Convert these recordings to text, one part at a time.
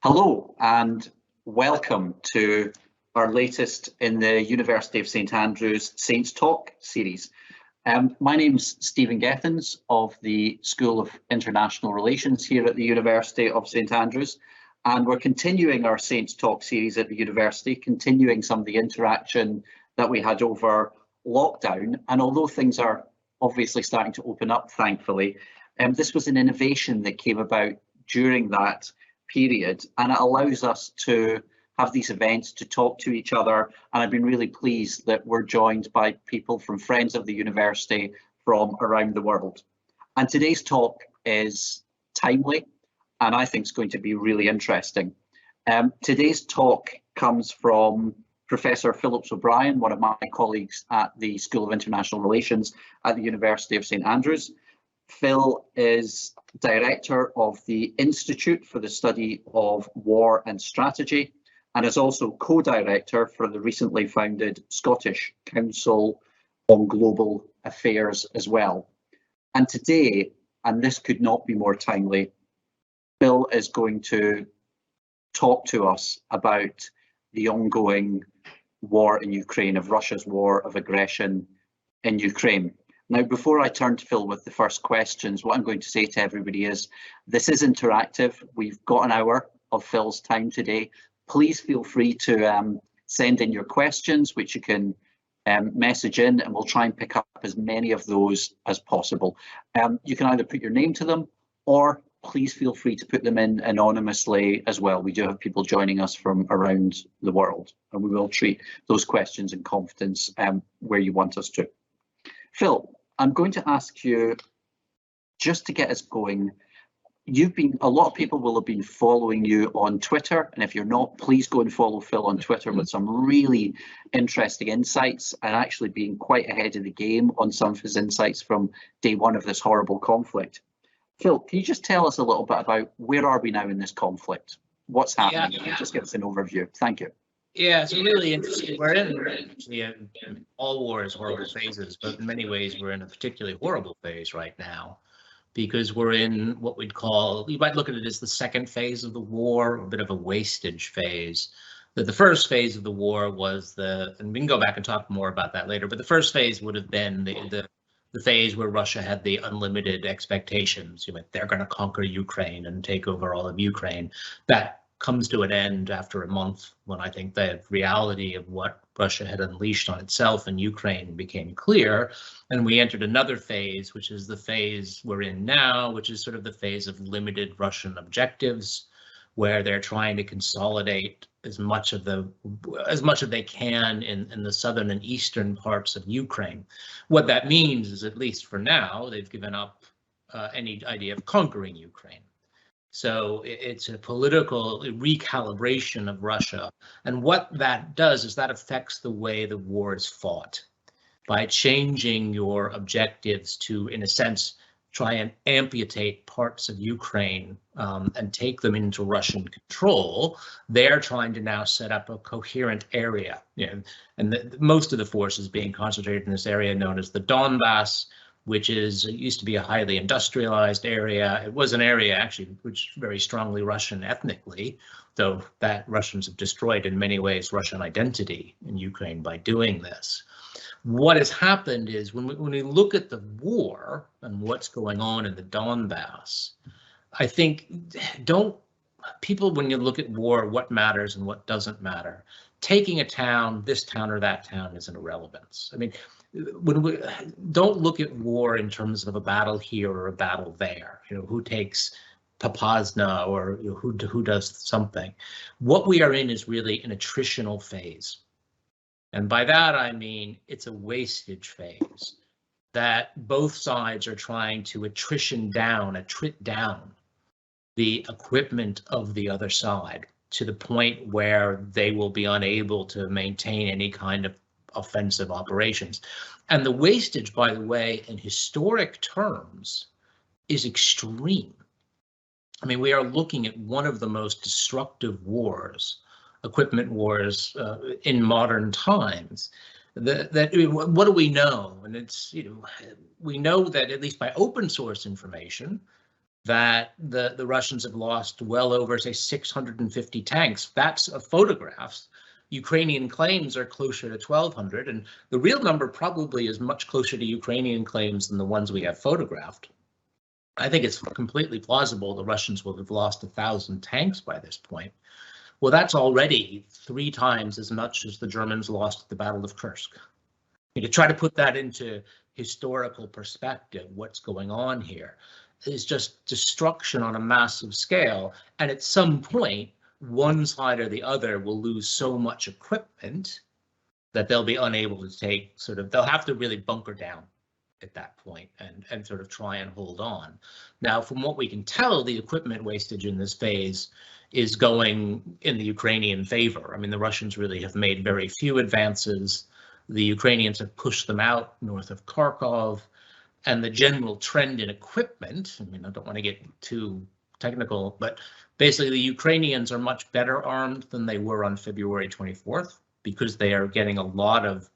Hello and welcome to our latest in the University of St Andrews Saints Talk series. My name's Stephen Gethins of the School of International Relations here at the University of St Andrews, and we're continuing our Saints Talk series at the university, continuing some of the interaction that we had over lockdown. And although things are obviously starting to open up, thankfully, this was an innovation that came about during that period, and it allows us to have these events to talk to each other. And I've been really pleased that we're joined by people from friends of the university from around the world. And today's talk is timely and I think it's going to be really interesting. Today's talk comes from Professor Phillips O'Brien, one of my colleagues at the School of International Relations at the University of St Andrews. Phil is Director of the Institute for the Study of War and Strategy, and is also co-director for the recently founded Scottish Council on Global Affairs as well. And today, and this could not be more timely, Phil is going to talk to us about the ongoing war in Ukraine, of Russia's war of aggression in Ukraine. Now, before I turn to Phil with the first questions, what I'm going to say to everybody is this is interactive. We've got an hour of Phil's time today. Please feel free to send in your questions, which you can message in, and we'll try and pick up as many of those as possible. You can either put your name to them, or please feel free to put them in anonymously as well. We do have people joining us from around the world, and we will treat those questions in confidence where you want us to. Phil, I'm going to ask you, just to get us going, a lot of people will have been following you on Twitter, and if you're not, please go and follow Phil on Twitter with some really interesting insights, and actually being quite ahead of the game on some of his insights from day one of this horrible conflict. Phil, can you just tell us a little bit about where are we now in this conflict? What's happening? Yeah. Just give us an overview. Thank you. Yeah, it's really interesting. We're in all wars, horrible phases, but in many ways we're in a particularly horrible phase right now, because we're in what we'd call, you might look at it as the second phase of the war, a bit of a wastage phase. The first phase of the war was and we can go back and talk more about that later, but the first phase would have been the phase where Russia had the unlimited expectations. They're going to conquer Ukraine and take over all of Ukraine. That comes to an end after a month, when I think the reality of what Russia had unleashed on itself in Ukraine became clear, and we entered another phase, which is the phase we're in now, which is sort of the phase of limited Russian objectives, where they're trying to consolidate as much as they can in the southern and eastern parts of Ukraine. What that means is, at least for now, they've given up any idea of conquering Ukraine. So it's a political recalibration of Russia. And what that does is that affects the way the war is fought by changing your objectives to, in a sense, try and amputate parts of Ukraine and take them into Russian control. They're trying to now set up a coherent area, and most of the forces being concentrated in this area known as the Donbass, which used to be a highly industrialized area. It was an area actually which is very strongly Russian ethnically, though that Russians have destroyed in many ways Russian identity in Ukraine by doing this. What has happened is when we look at the war and what's going on in the Donbass, I think people, when you look at war, what matters and what doesn't matter, taking a town, this town or that town, is an irrelevance. I mean, when we don't look at war in terms of a battle here or a battle there, who takes Popasna or who does something. What we are in is really an attritional phase. And by that, I mean, it's a wastage phase that both sides are trying to attrit down the equipment of the other side to the point where they will be unable to maintain any kind of offensive operations. And the wastage, by the way, in historic terms, is extreme. I mean, we are looking at one of the most destructive wars, equipment wars, in modern times. What do we know? And it's, we know that, at least by open source information, that the Russians have lost well over, say, 650 tanks. That's photographs. Ukrainian claims are closer to 1,200, and the real number probably is much closer to Ukrainian claims than the ones we have photographed. I think it's completely plausible the Russians will have lost 1,000 tanks by this point. Well, that's already 3 times as much as the Germans lost at the Battle of Kursk. And to try to put that into historical perspective, what's going on here is just destruction on a massive scale. And at some point, one side or the other will lose so much equipment that they'll be unable to take they'll have to really bunker down at that point and sort of try and hold on. Now, from what we can tell, the equipment wastage in this phase is going in the Ukrainian favor. I mean, the Russians really have made very few advances. The Ukrainians have pushed them out north of Kharkov, and the general trend in equipment, I mean, I don't want to get too technical, but basically the Ukrainians are much better armed than they were on February 24th because they are getting a lot of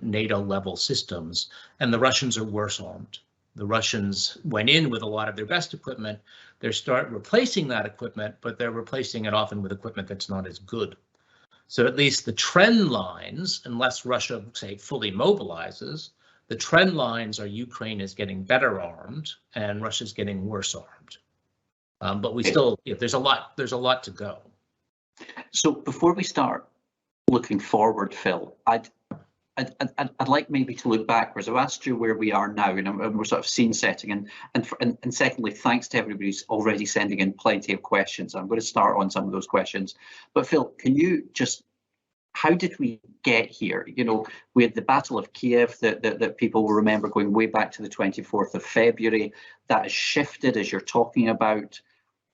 NATO level systems, and the Russians are worse armed. The Russians went in with a lot of their best equipment. They start replacing that equipment, but they're replacing it often with equipment that's not as good. So at least the trend lines, unless Russia, say, fully mobilizes, the trend lines are Ukraine is getting better armed and Russia's getting worse armed. But we still, there's a lot to go. So before we start looking forward, Phil, I'd like maybe to look backwards. I've asked you where we are now, and we're sort of scene setting, and secondly, thanks to everybody who's already sending in plenty of questions. I'm going to start on some of those questions. But Phil, can you just, how did we get here? You know, we had the Battle of Kiev that people will remember going way back to the 24th of February. That has shifted, as you're talking about,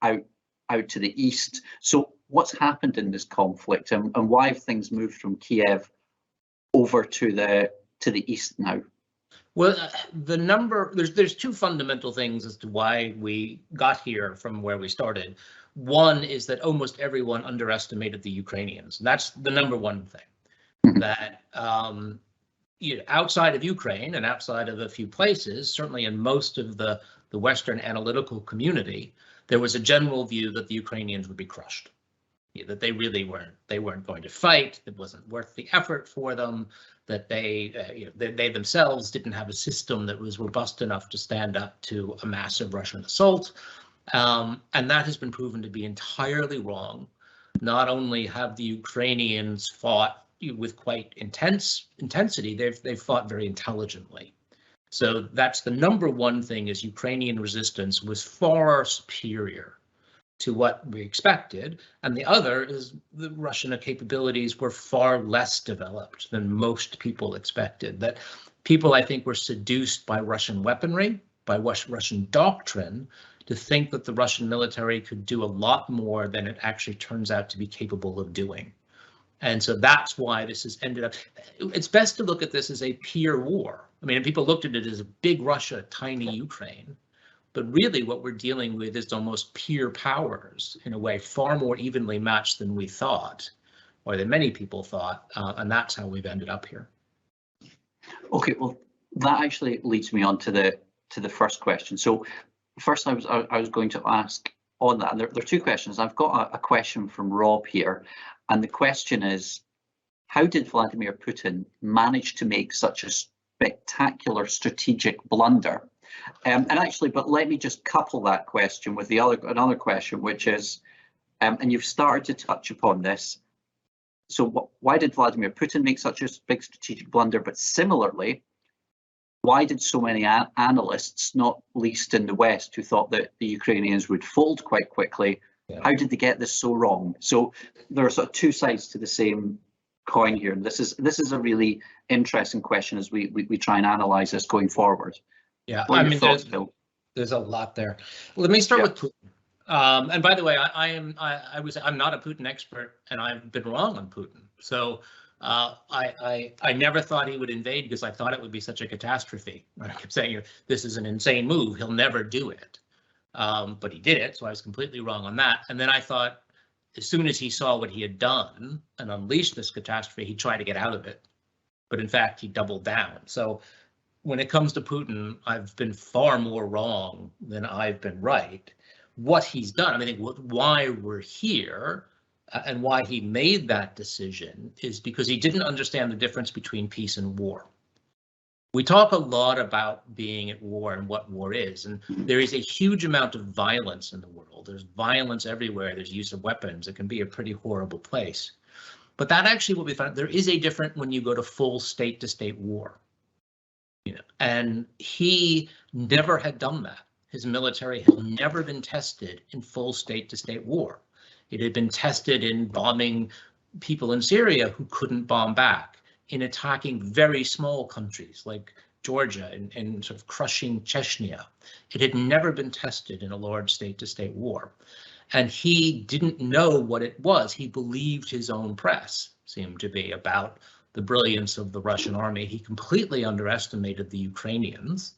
out to the east. So what's happened in this conflict, and why have things moved from Kiev over to the east now? Well, there's 2 fundamental things as to why we got here from where we started. One is that almost everyone underestimated the Ukrainians. That's the number one thing. That outside of Ukraine and outside of a few places, certainly in most of the Western analytical community, there was a general view that the Ukrainians would be crushed. That they really weren't going to fight. It wasn't worth the effort for them. That they themselves didn't have a system that was robust enough to stand up to a massive Russian assault, and that has been proven to be entirely wrong. Not only have the Ukrainians fought with quite intensity, they've fought very intelligently. So that's the number one thing: is Ukrainian resistance was far superior to what we expected, and the other is the Russian capabilities were far less developed than most people expected. That people, I think, were seduced by Russian weaponry, by Russian doctrine, to think that the Russian military could do a lot more than it actually turns out to be capable of doing. And so that's why this has ended up. It's best to look at this as a peer war. I mean, people looked at it as a big Russia, tiny Ukraine. But really what we're dealing with is almost peer powers, in a way, far more evenly matched than we thought, or than many people thought, and that's how we've ended up here. Okay, well, that actually leads me on to the first question. So first I was going to ask on that, and there are 2 questions. I've got a question from Rob here, and the question is, how did Vladimir Putin manage to make such a spectacular strategic blunder? And actually, but let me just couple that question with another question, which is, and you've started to touch upon this. So why did Vladimir Putin make such a big strategic blunder? But similarly, why did so many analysts, not least in the West, who thought that the Ukrainians would fold quite quickly, how did they get this so wrong? So there are sort of 2 sides to the same coin here. And this is a really interesting question as we try and analyze this going forward. Yeah, I mean, there's a lot there. Let me start with Putin. And by the way, I'm not a Putin expert, and I've been wrong on Putin. So I never thought he would invade because I thought it would be such a catastrophe. I kept saying, this is an insane move. He'll never do it. But he did it, so I was completely wrong on that. And then I thought, as soon as he saw what he had done and unleashed this catastrophe, he'd try to get out of it. But in fact, he doubled down. So when it comes to Putin, I've been far more wrong than I've been right. What he's done, I mean, I think why we're here and why he made that decision is because he didn't understand the difference between peace and war. We talk a lot about being at war and what war is, and there is a huge amount of violence in the world. There's violence everywhere. There's use of weapons. It can be a pretty horrible place. But that actually will be found. There is a difference when you go to full state-to-state war. And he never had done that. His military had never been tested in full state-to-state war. It had been tested in bombing people in Syria who couldn't bomb back, in attacking very small countries like Georgia and sort of crushing Chechnya. It had never been tested in a large state-to-state war. And he didn't know what it was. He believed his own press seemed to be about the brilliance of the Russian army. He completely underestimated the Ukrainians.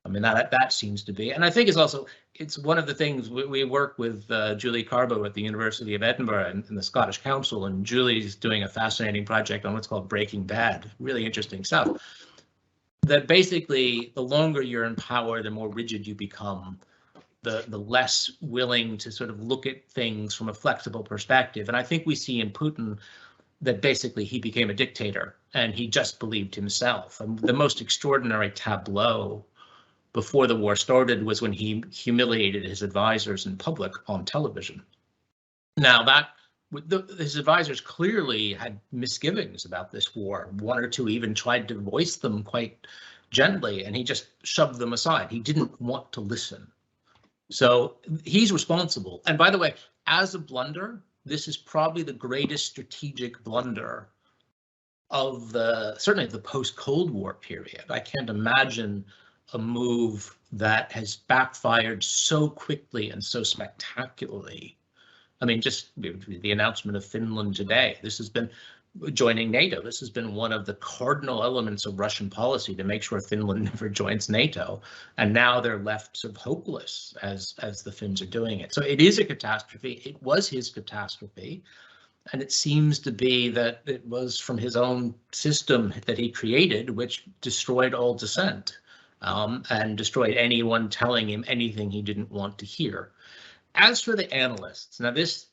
I mean, that seems to be, and I think it's one of the things we work with Julie Carbo at the University of Edinburgh and the Scottish Council, and Julie's doing a fascinating project on what's called Breaking Bad, really interesting stuff. That basically, the longer you're in power, the more rigid you become, the less willing to sort of look at things from a flexible perspective. And I think we see in Putin that basically he became a dictator and he just believed himself. And the most extraordinary tableau before the war started was when he humiliated his advisors in public on television. Now his advisors clearly had misgivings about this war. One or two even tried to voice them quite gently, and he just shoved them aside. He didn't want to listen. So he's responsible. And by the way, as a blunder, this is probably the greatest strategic blunder of certainly the post-Cold War period. I can't imagine a move that has backfired so quickly and so spectacularly. I mean, just the announcement of Finland today. This has been joining NATO. This has been one of the cardinal elements of Russian policy to make sure Finland never joins NATO. And now they're left sort of hopeless as the Finns are doing it. So it is a catastrophe. It was his catastrophe. And it seems to be that it was from his own system that he created, which destroyed all dissent. And destroyed anyone telling him anything he didn't want to hear. As for the analysts, now this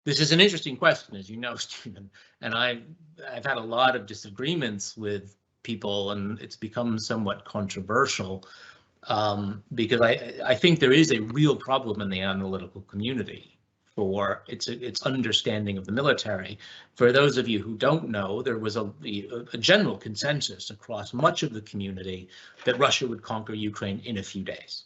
is an interesting question, as you know, Stephen, and I've had a lot of disagreements with people, and it's become somewhat controversial because I think there is a real problem in the analytical community for its understanding of the military. For those of you who don't know, there was a general consensus across much of the community that Russia would conquer Ukraine in a few days.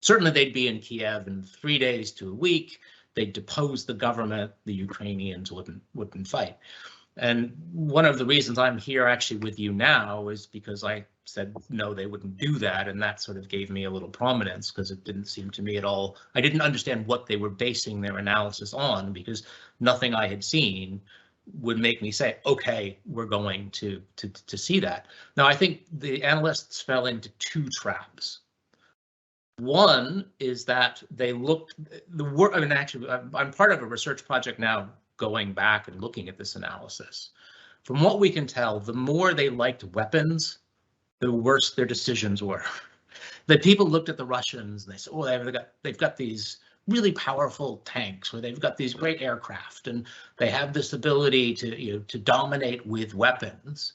Certainly they'd be in Kiev in 3 days to a week. They'd depose the government. The Ukrainians wouldn't fight. And one of the reasons I'm here actually with you now is because I said, no, they wouldn't do that. And that sort of gave me a little prominence because it didn't seem to me at all. I didn't understand what they were basing their analysis on, because nothing I had seen would make me say, OK, we're going to see that. Now, I think the analysts fell into two traps. One is that they looked I mean, actually, I'm part of a research project now going back and looking at this analysis. From what we can tell, the more they liked weapons, the worse their decisions were. That people looked at the Russians and they said, oh, they've got these really powerful tanks, or they've got these great aircraft, and they have this ability to dominate with weapons,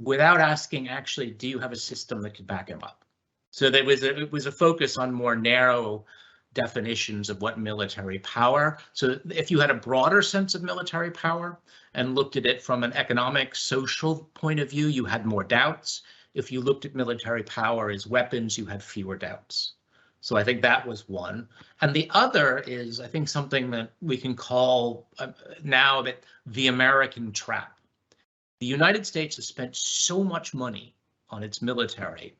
without asking, actually, do you have a system that could back them up? So it was a focus on more narrow definitions of what military power. So if you had a broader sense of military power and looked at it from an economic, social point of view, you had more doubts. If you looked at military power as weapons, you had fewer doubts. So I think that was one. And the other is, I think, something that we can call now that the American trap. The United States has spent so much money on its military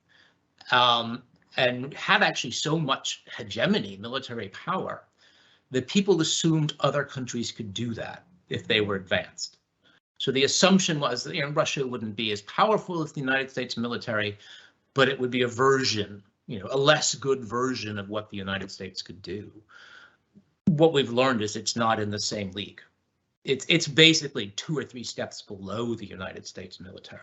and had actually so much hegemony, military power, that people assumed other countries could do that if they were advanced. So the assumption was that Russia wouldn't be as powerful as the United States military, but it would be a version, a less good version of what the United States could do. What we've learned is it's not in the same league. It's basically 2 or 3 steps below the United States military.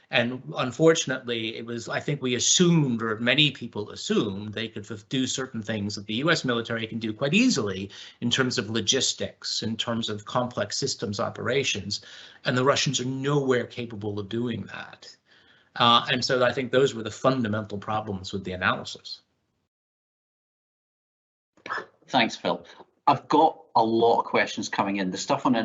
And unfortunately, it was, I think we assumed, or many people assumed, they could do certain things that the US military can do quite easily in terms of logistics, in terms of complex systems operations, and the Russians are nowhere capable of doing that. And so I think those were the fundamental problems with the analysis. Thanks, Phil. I've got a lot of questions coming in. The stuff on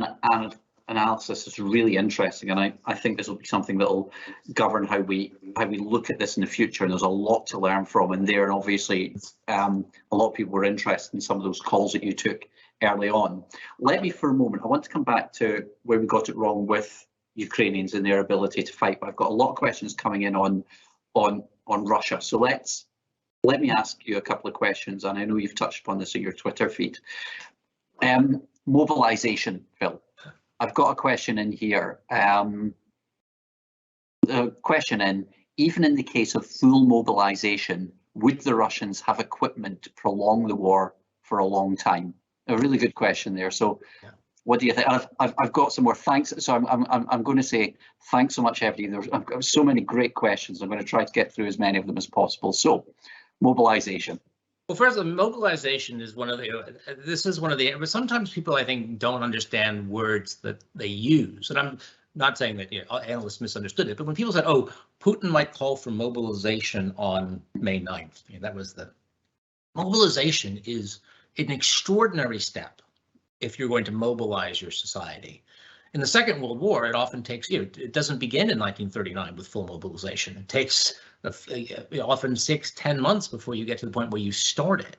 analysis is really interesting, and I think this will be something that will govern how we look at this in the future. And there's a lot to learn from in there. And obviously, a lot of people were interested in some of those calls that you took early on. Let me, for a moment, I want to come back to where we got it wrong with Ukrainians and their ability to fight. But I've got a lot of questions coming in on Russia. So let me ask you a couple of questions, and I know you've touched upon this in your Twitter feed. Mobilization, Phil. I've got a question in here. The question in, even in the case of full mobilization, would the Russians have equipment to prolong the war for a long time? A really good question there. So yeah. What do you think? I've got some more thanks. So I'm going to say thanks so much, everybody. I've got so many great questions. I'm going to try to get through as many of them as possible. So mobilization. Well, first of all, mobilization is one of the, but sometimes people, I think, don't understand words that they use. And I'm not saying that analysts misunderstood it, but when people said, oh, Putin might call for mobilization on May 9th, that was the mobilization is an extraordinary step if you're going to mobilize your society. In the Second World War, it often takes, it doesn't begin in 1939 with full mobilization. It takes often 6-10 months before you get to the point where you start it.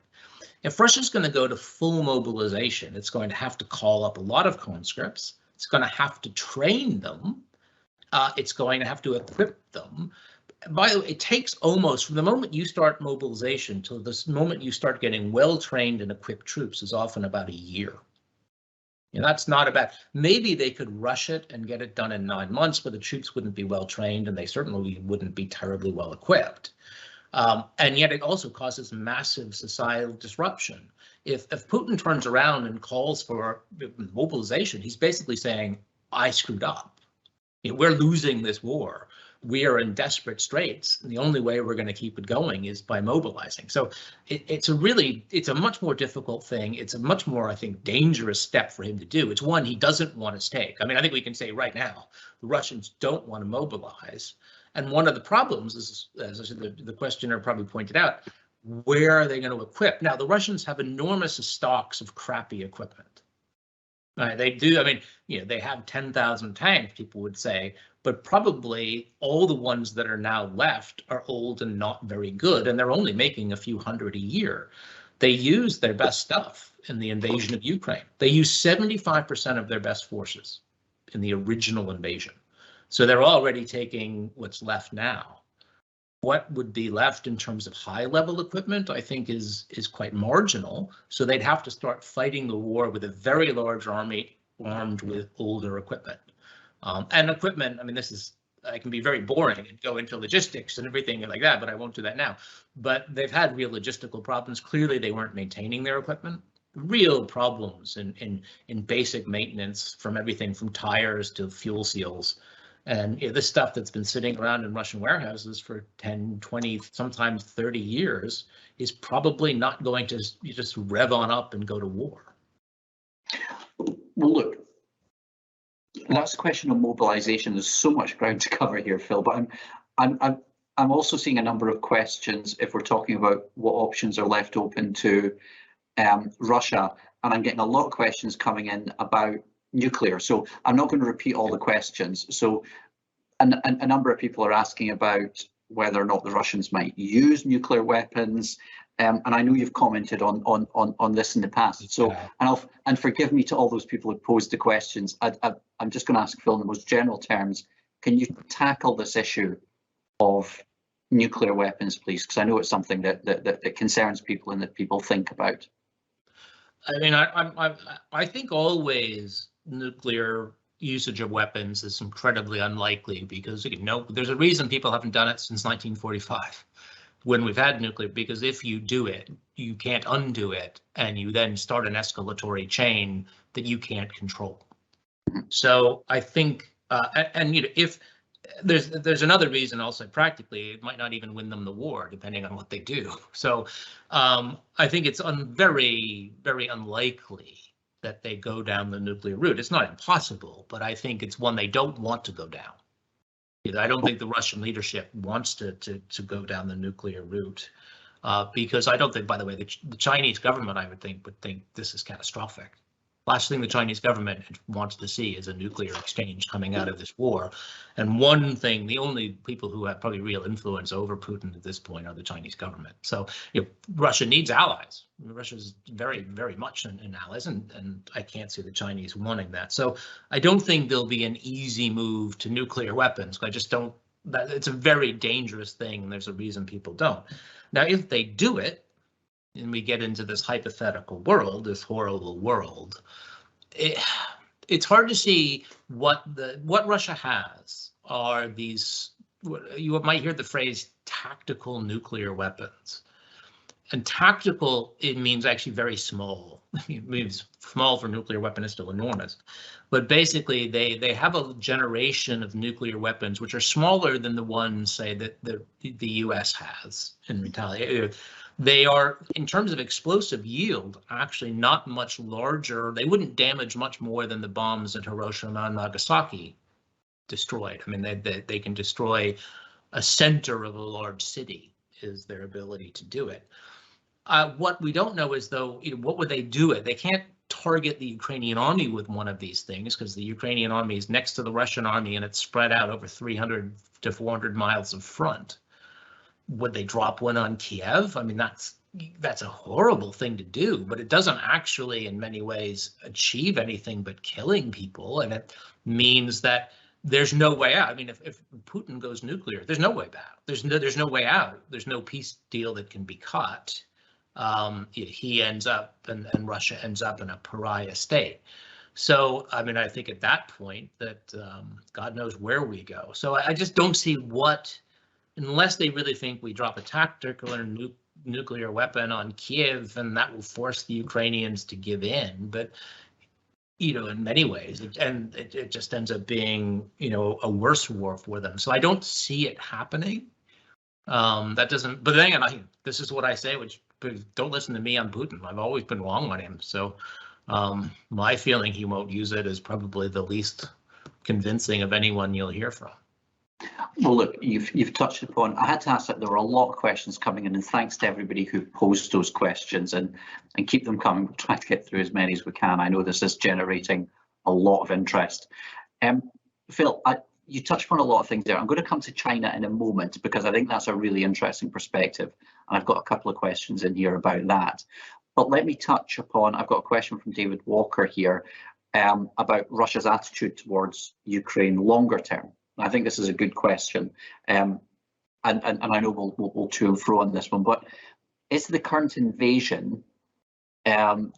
If Russia's going to go to full mobilization, it's going to have to call up a lot of conscripts. It's going to have to train them. It's going to have to equip them. By the way, it takes almost from the moment you start mobilization till this moment you start getting well-trained and equipped troops is often about a year. That's not about, maybe they could rush it and get it done in 9 months, but the troops wouldn't be well trained and they certainly wouldn't be terribly well equipped. And yet it also causes massive societal disruption. If Putin turns around and calls for mobilization, he's basically saying, I screwed up. We're losing this war. We are in desperate straits. And the only way we're going to keep it going is by mobilizing. So it's a much more difficult thing. It's a much more, I think, dangerous step for him to do. It's one he doesn't want to take. I mean, I think we can say right now, the Russians don't want to mobilize. And one of the problems is, as I said, the questioner probably pointed out, where are they going to equip? Now, the Russians have enormous stocks of crappy equipment. They do. I mean, they have 10,000 tanks, people would say, but probably all the ones that are now left are old and not very good, and they're only making a few hundred a year. They use their best stuff in the invasion of Ukraine. They use 75% of their best forces in the original invasion. So they're already taking what's left now. What would be left in terms of high-level equipment, I think, is quite marginal. So they'd have to start fighting the war with a very large army armed with older equipment. And equipment, I mean, I can be very boring and go into logistics and everything like that, but I won't do that now. But they've had real logistical problems. Clearly, they weren't maintaining their equipment. Real problems in basic maintenance, from everything from tires to fuel seals. And this stuff that's been sitting around in Russian warehouses for 10, 20, sometimes 30 years is probably not going to just rev on up and go to war. Well, look, that's a question of mobilization. There's so much ground to cover here, Phil, but I'm also seeing a number of questions if we're talking about what options are left open to Russia, and I'm getting a lot of questions coming in about nuclear. So I'm not going to repeat all the questions. So a number of people are asking about whether or not the Russians might use nuclear weapons. And I know you've commented on this in the past. So, and forgive me to all those people who posed the questions. I'm just going to ask Phil in the most general terms, can you tackle this issue of nuclear weapons, please? Because I know it's something that concerns people and that people think about. I mean, I think always nuclear usage of weapons is incredibly unlikely because there's a reason people haven't done it since 1945 when we've had nuclear, because if you do it, you can't undo it, and you then start an escalatory chain that you can't control. So I think, if there's another reason also practically it might not even win them the war depending on what they do. So I think it's very, very unlikely that they go down the nuclear route. It's not impossible, but I think it's one they don't want to go down. I don't think the Russian leadership wants to go down the nuclear route because I don't think, by the way, the Chinese government, I would think this is catastrophic. Last thing the Chinese government wants to see is a nuclear exchange coming out of this war. And one thing, the only people who have probably real influence over Putin at this point are the Chinese government. So Russia needs allies. Russia is very, very much an allies, and I can't see the Chinese wanting that. So I don't think there'll be an easy move to nuclear weapons. I just don't. It's a very dangerous thing, and there's a reason people don't. Now, if they do it, and we get into this hypothetical world, this horrible world, it's hard to see what Russia has are these, you might hear the phrase tactical nuclear weapons. And tactical, it means actually very small. It means small for nuclear weapon is still enormous. But basically, they have a generation of nuclear weapons which are smaller than the ones, say, that the US has in retaliation. They are, in terms of explosive yield, actually not much larger. They wouldn't damage much more than the bombs that Hiroshima and Nagasaki destroyed. I mean, they can destroy a center of a large city is their ability to do it. What we don't know is, though, what would they do it? They can't target the Ukrainian army with one of these things because the Ukrainian army is next to the Russian army and it's spread out over 300 to 400 miles of front. Would they drop one on Kiev? I mean, that's a horrible thing to do, but it doesn't actually, in many ways, achieve anything but killing people. And it means that there's no way out. I mean, if Putin goes nuclear, there's no way back. There's no way out. There's no peace deal that can be cut. He ends up, and Russia ends up in a pariah state. So, I mean, I think at that point that God knows where we go. So I just don't see what. Unless they really think we drop a tactical or nuclear weapon on Kiev and that will force the Ukrainians to give in. But, in many ways, it just ends up being, a worse war for them. So I don't see it happening. That doesn't, but then again, this is what I say, which don't listen to me on Putin. I've always been wrong on him. So my feeling he won't use it is probably the least convincing of anyone you'll hear from. Well, look, you've touched upon. I had to ask that there were a lot of questions coming in, and thanks to everybody who posed those questions and keep them coming. We'll try to get through as many as we can. I know this is generating a lot of interest. Phil, you touched upon a lot of things there. I'm going to come to China in a moment because I think that's a really interesting perspective, and I've got a couple of questions in here about that. But let me touch upon. I've got a question from David Walker here about Russia's attitude towards Ukraine longer term. I think this is a good question, and I know we'll to and fro on this one, but is the current invasion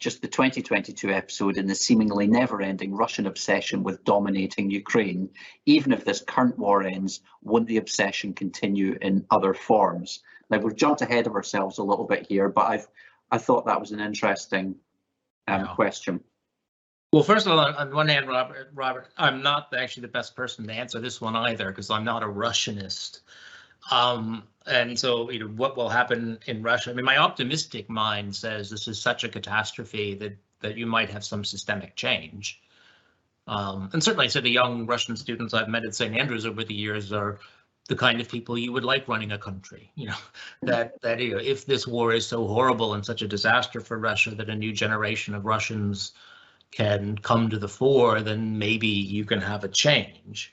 just the 2022 episode in the seemingly never-ending Russian obsession with dominating Ukraine? Even if this current war ends, won't the obsession continue in other forms? Now, we've jumped ahead of ourselves a little bit here, but I thought that was an interesting question. Well, first of all, on one hand, Robert, I'm not actually the best person to answer this one either, because I'm not a Russianist. And so, what will happen in Russia? I mean, my optimistic mind says this is such a catastrophe that you might have some systemic change. And certainly, so the young Russian students I've met at St. Andrews over the years are the kind of people you would like running a country. That if this war is so horrible and such a disaster for Russia that a new generation of Russians can come to the fore, then maybe you can have a change.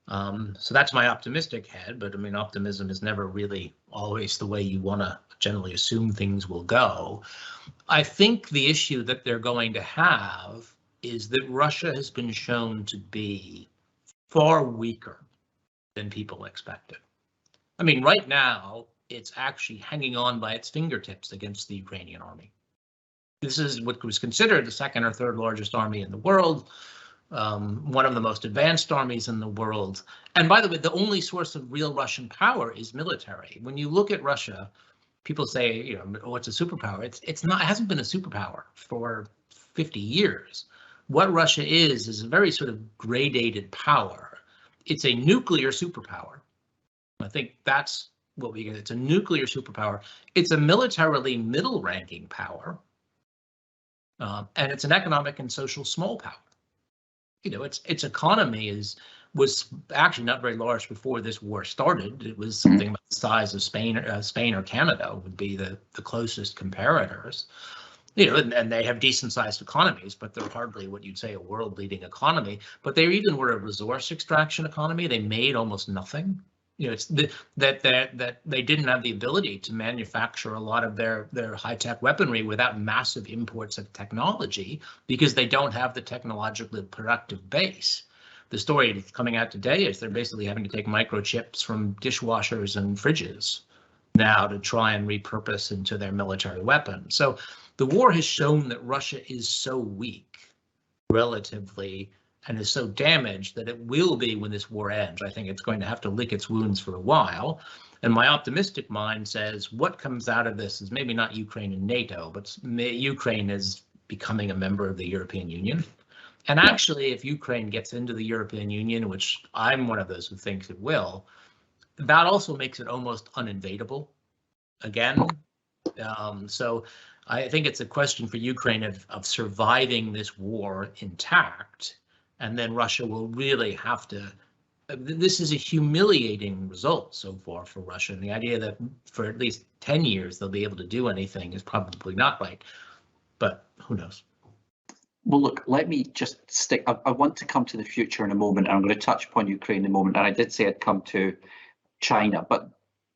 So that's my optimistic head, but I mean, optimism is never really always the way you want to generally assume things will go. I think the issue that they're going to have is that Russia has been shown to be far weaker than people expected. I mean, right now, it's actually hanging on by its fingertips against the Ukrainian army. This is what was considered the second or third largest army in the world, one of the most advanced armies in the world. And by the way, the only source of real Russian power is military. When you look at Russia, people say, oh, it's a superpower. It's not. It hasn't been a superpower for 50 years. What Russia is a very sort of gradated power. it's a nuclear superpower. I think that's what we get. It's a nuclear superpower. It's a militarily middle-ranking power, and it's an economic and social small power. You know, its economy was actually not very large before this war started. It was something about the size of Spain or Canada would be the closest comparators. You know, and they have decent-sized economies, but they're hardly what you'd say a world-leading economy. But they even were a resource extraction economy. They made almost nothing. You know, it's that they didn't have the ability to manufacture a lot of their high-tech weaponry without massive imports of technology, because they don't have the technologically productive base. The story that's coming out today is they're basically having to take microchips from dishwashers and fridges now to try and repurpose into their military weapons. So the war has shown that Russia is so weak relatively and is so damaged that it will be, when this war ends, I think it's going to have to lick its wounds for a while. And my optimistic mind says what comes out of this is maybe not Ukraine and NATO, but Ukraine is becoming a member of the European Union. And actually, if Ukraine gets into the European Union, which I'm one of those who thinks it will, that also makes it almost uninvadable again. So I think it's a question for Ukraine of surviving this war intact, and then Russia will really have to. This is a humiliating result so far for Russia, and the idea that for at least 10 years they'll be able to do anything is probably not right, but who knows? Well, look, let me just stick. I want to come to the future in a moment, and I'm going to touch upon Ukraine in a moment. And I did say I'd come to China, but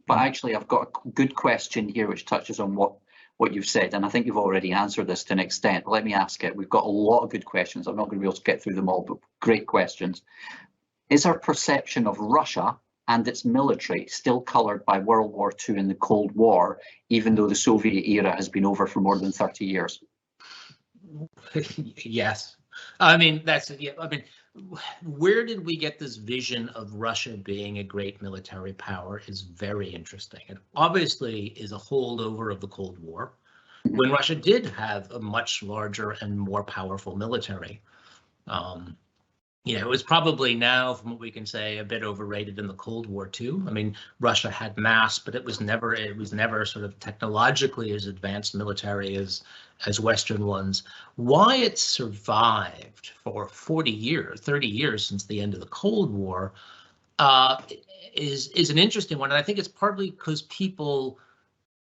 actually I've got a good question here which touches on what you've said, and I think you've already answered this to an extent. Let me ask it. We've got a lot of good questions. I'm not going to be able to get through them all, but great questions. Is our perception of Russia and its military still coloured by World War II and the Cold War, even though the Soviet era has been over for more than 30 years? Yes. I mean, where did we get this vision of Russia being a great military power is very interesting. It obviously is a holdover of the Cold War, when Russia did have a much larger and more powerful military. You know, it was probably now, from what we can say, a bit overrated in the Cold War too. I mean, Russia had mass, but it was never sort of technologically as advanced military as Western ones. Why it survived for 40 years, 30 years since the end of the Cold War is an interesting one. And I think it's partly because people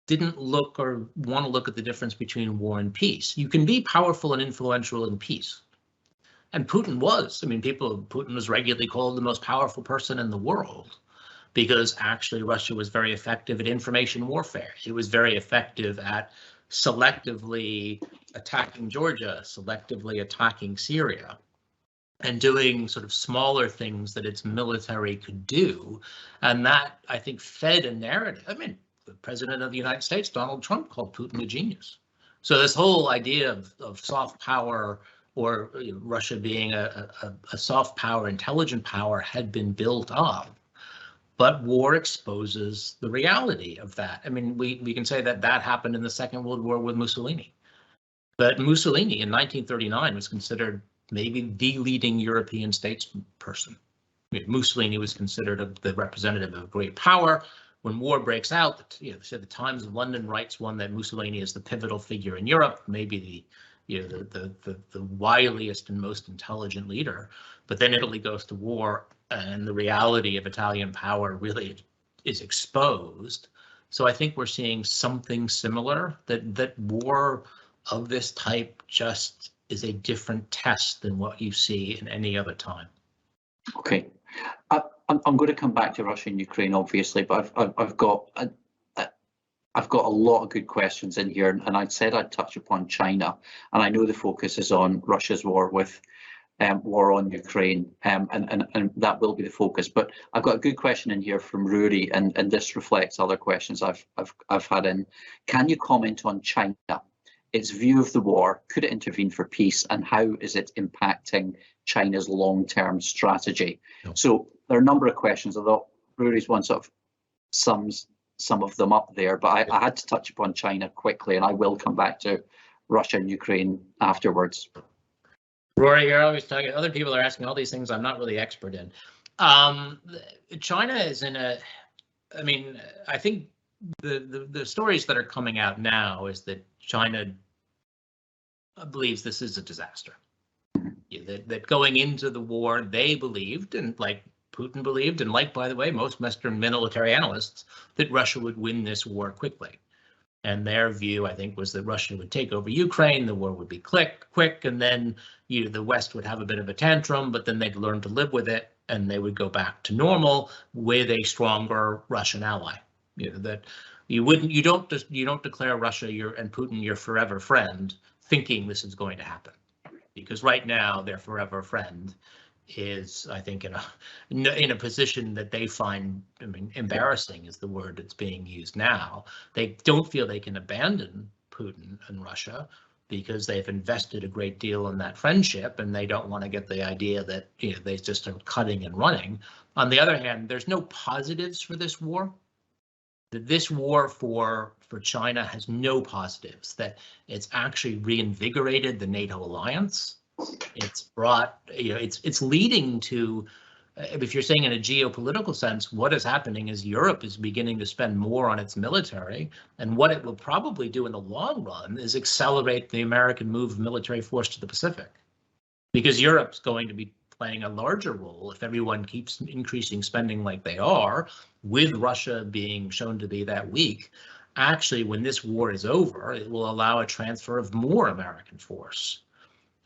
didn't look or want to look at the difference between war and peace. You can be powerful and influential in peace. And Putin was. I mean, Putin was regularly called the most powerful person in the world, because actually Russia was very effective at information warfare. It was very effective at selectively attacking Georgia, selectively attacking Syria, and doing sort of smaller things that its military could do. And that, I think, fed a narrative. I mean, the president of the United States, Donald Trump, called Putin a genius. So this whole idea of soft power, or Russia being a soft power, intelligent power, had been built up. But war exposes the reality of that. I mean, we can say that happened in the Second World War with Mussolini. But Mussolini in 1939 was considered maybe the leading European statesperson. I mean, Mussolini was considered the representative of great power. When war breaks out, so the Times of London writes one that Mussolini is the pivotal figure in Europe, maybe the wiliest and most intelligent leader. But then Italy goes to war, and the reality of Italian power really is exposed. So I think we're seeing something similar, that war of this type just is a different test than what you see in any other time. Okay, I'm going to come back to Russia and Ukraine, obviously, but I've got a lot of good questions in here, and I said I'd touch upon China, and I know the focus is on Russia's war on Ukraine, and that will be the focus. But I've got a good question in here from Rory, and this reflects other questions I've had in. Can you comment on China, its view of the war? Could it intervene for peace, and how is it impacting China's long-term strategy? No. So there are a number of questions. I thought Rory's one sort of sums some of them up there, but I had to touch upon China quickly, and I will come back to Russia and Ukraine afterwards. Rory, you're always talking. Other people are asking all these things I'm not really expert in. China is in a, I mean, I think the stories that are coming out now is that China believes this is a disaster. That going into the war, they believed, and like Putin believed, and like, by the way, most Western military analysts, that Russia would win this war quickly. And their view, I think, was that Russia would take over Ukraine, the war would be quick, and then the West would have a bit of a tantrum, but then they'd learn to live with it, and they would go back to normal with a stronger Russian ally. That you don't declare Russia and Putin your forever friend, thinking this is going to happen, because right now their forever friend is, I think, in a position that they find, I mean, embarrassing is the word that's being used now. They don't feel they can abandon Putin and Russia because they've invested a great deal in that friendship, and they don't want to get the idea that they just are cutting and running. On the other hand, there's no positives for this war. This war for China has no positives. That it's actually reinvigorated the NATO alliance. It's brought, it's leading to, if you're saying in a geopolitical sense, what is happening is Europe is beginning to spend more on its military, and what it will probably do in the long run is accelerate the American move of military force to the Pacific, because Europe's going to be playing a larger role if everyone keeps increasing spending like they are, with Russia being shown to be that weak. Actually, when this war is over, it will allow a transfer of more American force.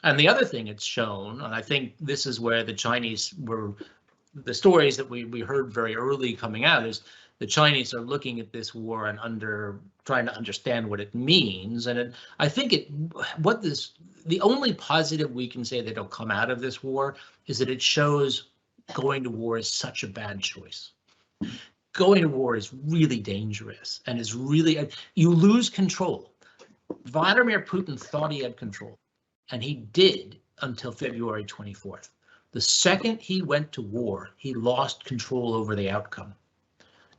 And the other thing it's shown, and I think this is where the Chinese were, the stories that we heard very early coming out, is the Chinese are looking at this war and trying to understand what it means. And I think the only positive we can say that'll come out of this war is that it shows going to war is such a bad choice. Going to war is really dangerous, and is really, you lose control. Vladimir Putin thought he had control, and he did until February 24th. The second he went to war, he lost control over the outcome.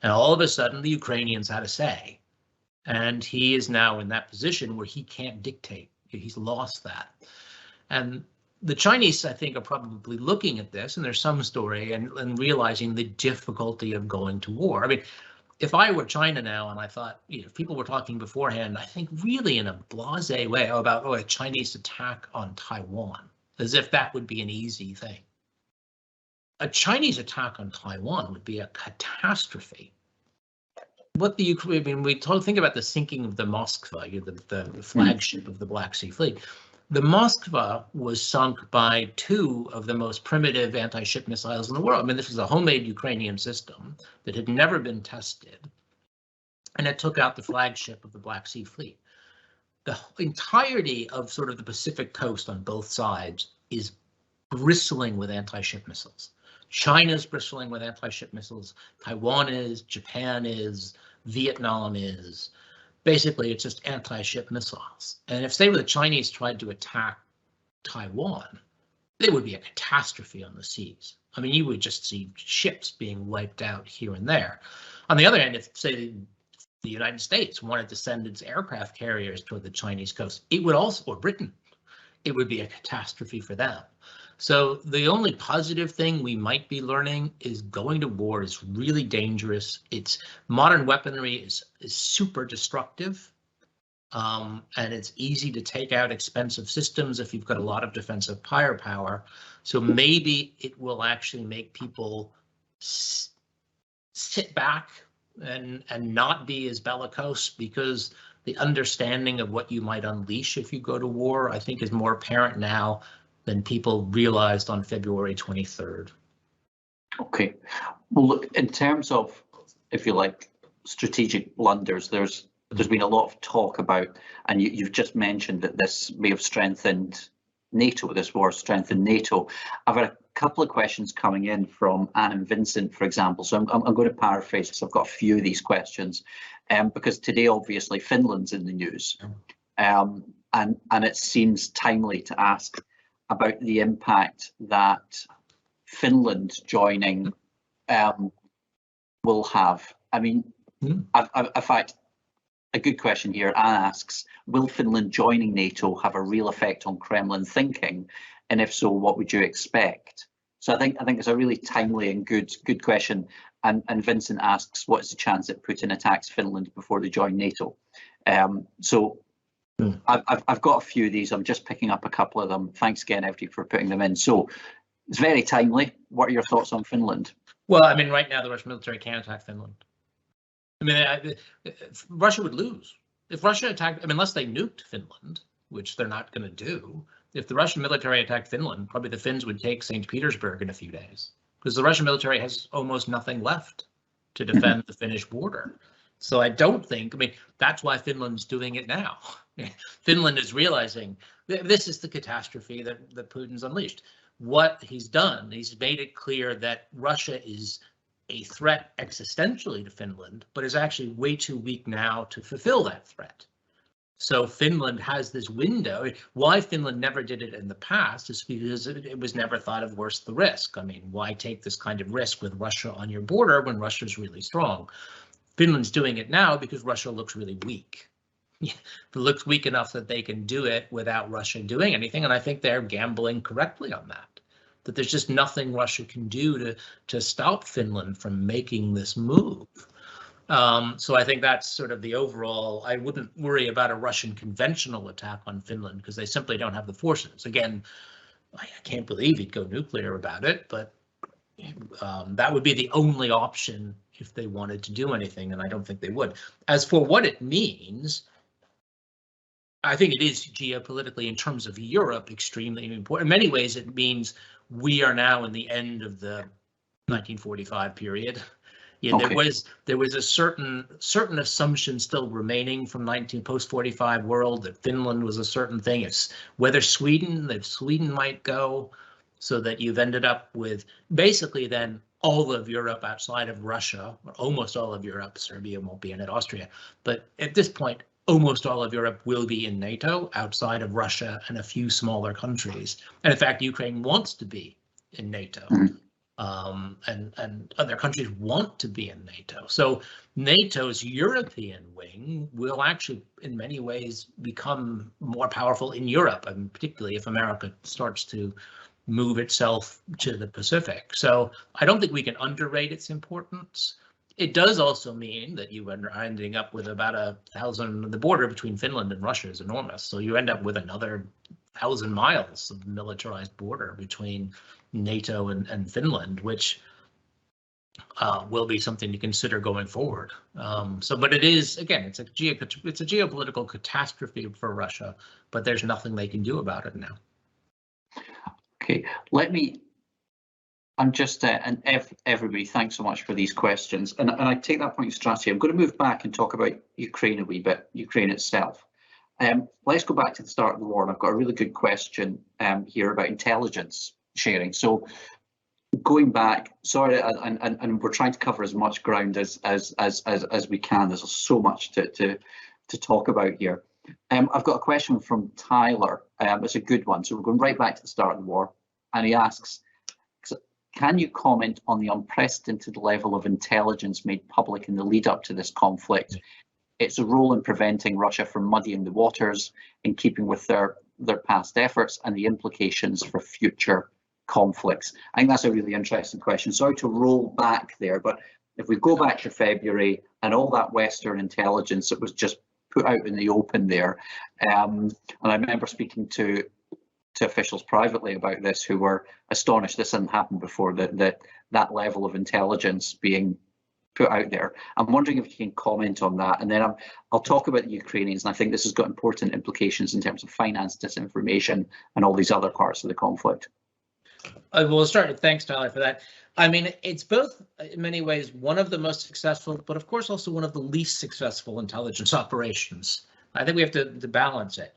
And all of a sudden, the Ukrainians had a say. And he is now in that position where he can't dictate. He's lost that. And the Chinese, I think, are probably looking at this, and there's some story, and realizing the difficulty of going to war. I mean, if I were China now and I thought, if people were talking beforehand, I think really in a blasé way about a Chinese attack on Taiwan, as if that would be an easy thing. A Chinese attack on Taiwan would be a catastrophe. What the Ukraine, I mean, we think about the sinking of the Moskva, the flagship of the Black Sea Fleet. The Moskva was sunk by two of the most primitive anti-ship missiles in the world. I mean, this was a homemade Ukrainian system that had never been tested, and it took out the flagship of the Black Sea Fleet. The entirety of sort of the Pacific coast on both sides is bristling with anti-ship missiles. China's bristling with anti-ship missiles. Taiwan is, Japan is, Vietnam is. Basically, it's just anti-ship missiles. And if, say, the Chinese tried to attack Taiwan, it would be a catastrophe on the seas. I mean, you would just see ships being wiped out here and there. On the other hand, if, say, the United States wanted to send its aircraft carriers toward the Chinese coast, it would also, or Britain, it would be a catastrophe for them. So the only positive thing we might be learning is going to war is really dangerous. It's modern weaponry is super destructive, and it's easy to take out expensive systems if you've got a lot of defensive firepower. So maybe it will actually make people sit back and not be as bellicose, because the understanding of what you might unleash if you go to war, I think, is more apparent now than people realized on February 23rd. Okay. Well, look, in terms of, if you like, strategic blunders, there's been a lot of talk about, and you've just mentioned that this may have strengthened NATO, this war strengthened NATO. I've had a couple of questions coming in from Anne and Vincent, for example. So I'm going to paraphrase, because I've got a few of these questions, because today, obviously, Finland's in the news, and it seems timely to ask about the impact that Finland joining will have. I mean, in fact, a good question here. Anne asks, will Finland joining NATO have a real effect on Kremlin thinking? And if so, what would you expect? So I think it's a really timely and good question. And Vincent asks, what is the chance that Putin attacks Finland before they join NATO? I've got a few of these. I'm just picking up a couple of them. Thanks again, everybody, for putting them in. So it's very timely. What are your thoughts on Finland? Well, I mean, right now the Russian military can't attack Finland. I mean, Russia would lose if Russia attacked. I mean, unless they nuked Finland, which they're not going to do. If the Russian military attacked Finland, probably the Finns would take St. Petersburg in a few days, because the Russian military has almost nothing left to defend the Finnish border. So I don't think, I mean, that's why Finland's doing it now. Finland is realizing this is the catastrophe that Putin's unleashed. What he's done, he's made it clear that Russia is a threat existentially to Finland, but is actually way too weak now to fulfill that threat. So Finland has this window. Why Finland never did it in the past is because it was never thought of worth the risk. I mean, why take this kind of risk with Russia on your border when Russia's really strong? Finland's doing it now because Russia looks really weak. It looks weak enough that they can do it without Russia doing anything, and I think they're gambling correctly on that. That there's just nothing Russia can do to stop Finland from making this move. So I think that's sort of the overall. I wouldn't worry about a Russian conventional attack on Finland because they simply don't have the forces. Again, I can't believe he'd go nuclear about it, but that would be the only option if they wanted to do anything, and I don't think they would. As for what it means, I think it is geopolitically, in terms of Europe, extremely important. In many ways, it means we are now in the end of the 1945 period. Yeah, okay. There was a certain assumption still remaining from post-45 world that Finland was a certain thing. It's whether Sweden might go, so that you've ended up with basically then all of Europe outside of Russia, or almost all of Europe. Serbia won't be in it, Austria, but at this point, almost all of Europe will be in NATO outside of Russia and a few smaller countries. And in fact, Ukraine wants to be in NATO. And other countries want to be in NATO. So NATO's European wing will actually, in many ways, become more powerful in Europe, and particularly if America starts to move itself to the Pacific. So I don't think we can underrate its importance. It does also mean that you are ending up with about 1,000. The border between Finland and Russia is enormous. So you end up with another 1,000 miles of militarized border between NATO and Finland, which will be something to consider going forward. But it is, again, it's a geopolitical catastrophe for Russia, but there's nothing they can do about it now. Okay, I'm just, and everybody, thanks so much for these questions. And I take that point of strategy. I'm going to move back and talk about Ukraine a wee bit, Ukraine itself. Let's go back to the start of the war. And I've got a really good question here about intelligence sharing. So going back, sorry, and we're trying to cover as much ground as we can. There's so much to talk about here. I've got a question from Tyler. It's a good one. So we're going right back to the start of the war. And he asks, can you comment on the unprecedented level of intelligence made public in the lead up to this conflict? Its role in preventing Russia from muddying the waters, in keeping with their past efforts, and the implications for future conflicts. I think that's a really interesting question. Sorry to roll back there, but if we go back to February and all that Western intelligence that was just put out in the open there, and I remember speaking to officials privately about this who were astonished this hadn't happened before, that level of intelligence being put out there. I'm wondering if you can comment on that, and then I'll talk about the Ukrainians, and I think this has got important implications in terms of finance, disinformation, and all these other parts of the conflict. We'll start. Thanks, Tyler, for that. I mean, it's both in many ways one of the most successful, but of course also one of the least successful intelligence operations. I think we have to balance it.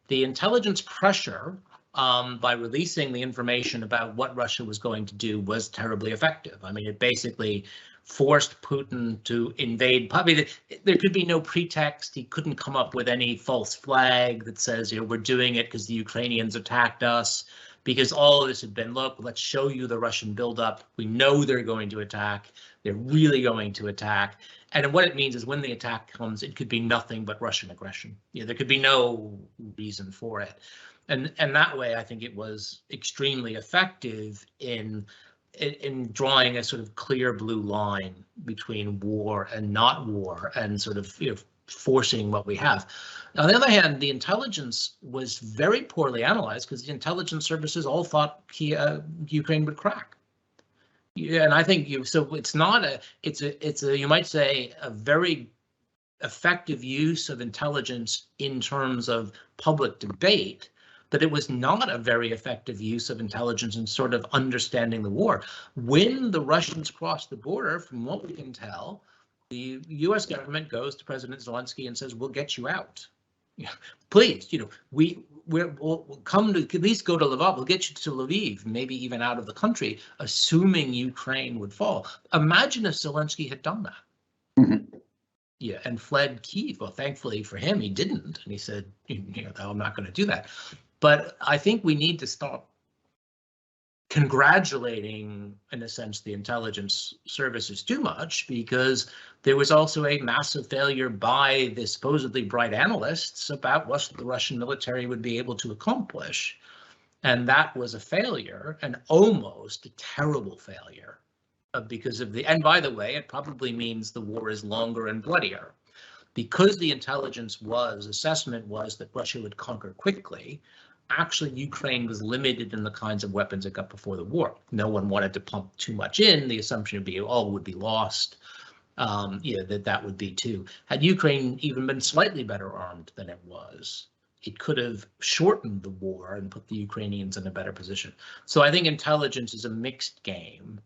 The intelligence pressure by releasing the information about what Russia was going to do was terribly effective. I mean, it basically forced Putin to invade. Probably there could be no pretext. He couldn't come up with any false flag that says, we're doing it because the Ukrainians attacked us. because all of this had been, look, let's show you the Russian buildup. We know they're going to attack. They're really going to attack. And what it means is when the attack comes, it could be nothing but Russian aggression. There could be no reason for it. And that way, I think it was extremely effective in drawing a sort of clear blue line between war and not war, and sort of forcing what we have. On the other hand, the intelligence was very poorly analyzed because the intelligence services all thought Ukraine would crack. Yeah, and I think so it's not a, it's a, you might say, a very effective use of intelligence in terms of public debate, but it was not a very effective use of intelligence in sort of understanding the war. When the Russians crossed the border, from what we can tell, the U.S. government goes to President Zelensky and says, "We'll get you out. Please, we'll come to at least go to Lvov. We'll get you to Lviv, maybe even out of the country, assuming Ukraine would fall." Imagine if Zelensky had done that. Mm-hmm. Yeah, and fled Kyiv. Well, thankfully for him, he didn't, and he said, "No, I'm not going to do that." But I think we need to stop congratulating, in a sense, the intelligence services too much, because there was also a massive failure by the supposedly bright analysts about what the Russian military would be able to accomplish. And that was a failure, and almost a terrible failure, because of the, and by the way, it probably means the war is longer and bloodier. Because the intelligence assessment was that Russia would conquer quickly, actually Ukraine was limited in the kinds of weapons it got before the war. No one wanted to pump too much in. The assumption would be all would be lost. That would be too. Had Ukraine even been slightly better armed than it was, it could have shortened the war and put the Ukrainians in a better position. So I think intelligence is a mixed game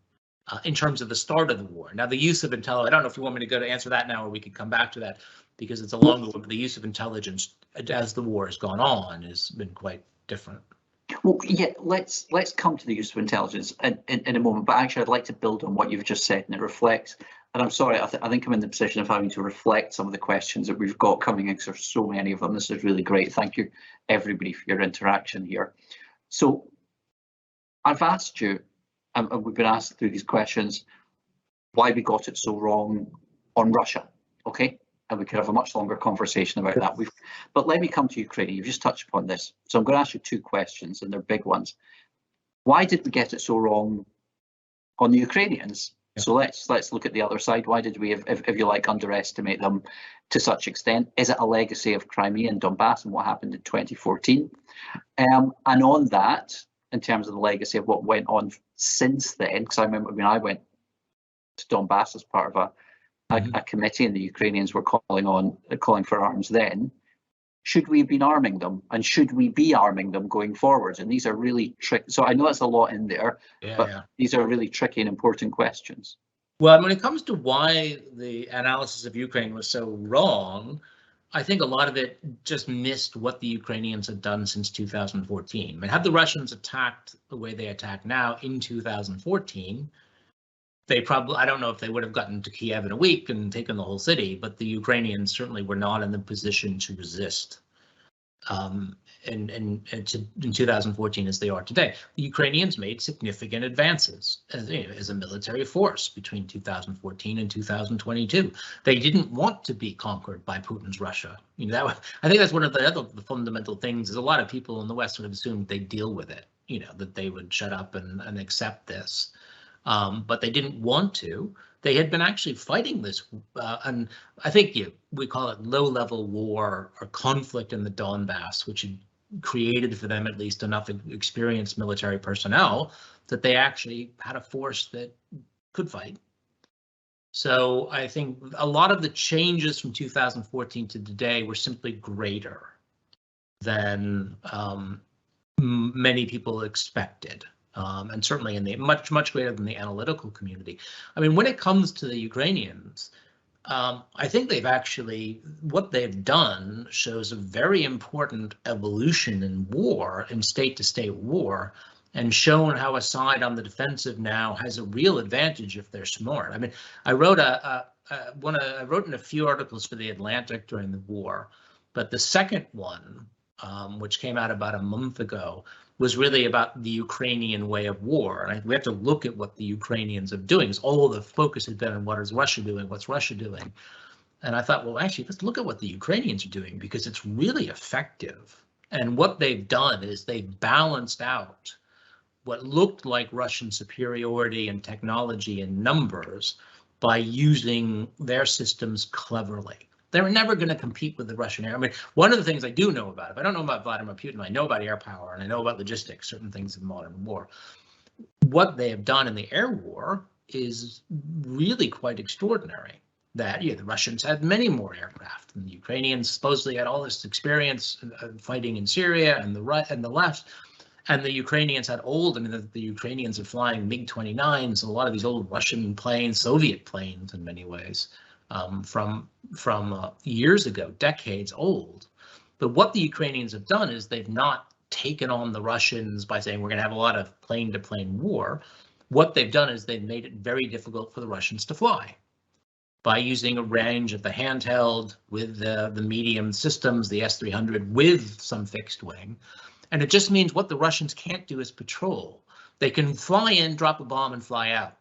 in terms of the start of the war. Now, the use of intelligence, I don't know if you want me to go to answer that now, or we could come back to that, because it's a longer one, but the use of intelligence as the war has gone on has been quite different. Well, yeah, let's come to the use of intelligence in a moment, but actually I'd like to build on what you've just said, and it reflects, and I'm sorry, I think I'm in the position of having to reflect some of the questions that we've got coming in, because there's so many of them. This is really great. Thank you, everybody, for your interaction here. So I've asked you, and we've been asked through these questions, why we got it so wrong on Russia, okay? And we could have a much longer conversation about that. But let me come to Ukraine. You've just touched upon this. So I'm going to ask you two questions, and they're big ones. Why did we get it so wrong on the Ukrainians? Yeah. So let's look at the other side. Why did we, if you like, underestimate them to such extent? Is it a legacy of Crimea and Donbass and what happened in 2014? And on that, in terms of the legacy of what went on since then, because I remember when I went to Donbass as part of a committee, and the Ukrainians were calling for arms then. Should we have been arming them, and should we be arming them going forwards? And these are really tricky. So I know that's a lot in there, but these are really tricky and important questions. Well, when it comes to why the analysis of Ukraine was so wrong, I think a lot of it just missed what the Ukrainians had done since 2014. I mean, had the Russians attacked the way they attack now in 2014, they probably, I don't know if they would have gotten to Kiev in a week and taken the whole city, but the Ukrainians certainly were not in the position to resist in 2014 as they are today. The Ukrainians made significant advances as a military force between 2014 and 2022. They didn't want to be conquered by Putin's Russia. I think that's one of the fundamental things, is a lot of people in the West would have assumed they'd deal with it, that they would shut up and accept this. But they didn't want to. They had been actually fighting this, and I think we call it low-level war or conflict in the Donbass, which had created for them at least enough experienced military personnel that they actually had a force that could fight. So I think a lot of the changes from 2014 to today were simply greater than many people expected. And certainly in the much greater than the analytical community. I mean, when it comes to the Ukrainians, I think they've actually, what they've done shows a very important evolution in war, in state-to-state war, and shown how a side on the defensive now has a real advantage if they're smart. I mean, I wrote in a few articles for The Atlantic during the war, but the second one, which came out about a month ago, was really about the Ukrainian way of war. And we have to look at what the Ukrainians are doing, because all of the focus has been on what is Russia doing, what's Russia doing. And I thought, well, actually, let's look at what the Ukrainians are doing, because it's really effective. And what they've done is they've balanced out what looked like Russian superiority in technology and numbers by using their systems cleverly. They were never going to compete with the Russian air. I mean, one of the things I do know about, if I don't know about Vladimir Putin, I know about air power and I know about logistics, certain things in modern war. What they have done in the air war is really quite extraordinary. That the Russians had many more aircraft, and the Ukrainians supposedly had all this experience fighting in Syria and the right and the left. And the Ukrainians had old, I mean, the Ukrainians are flying MiG-29s, a lot of these old Russian planes, Soviet planes in many ways, from years ago, decades old. But what the Ukrainians have done is they've not taken on the Russians by saying we're going to have a lot of plane-to-plane war. What they've done is they've made it very difficult for the Russians to fly by using a range of the handheld with the medium systems, the S-300 with some fixed wing. And it just means what the Russians can't do is patrol. They can fly in, drop a bomb, and fly out.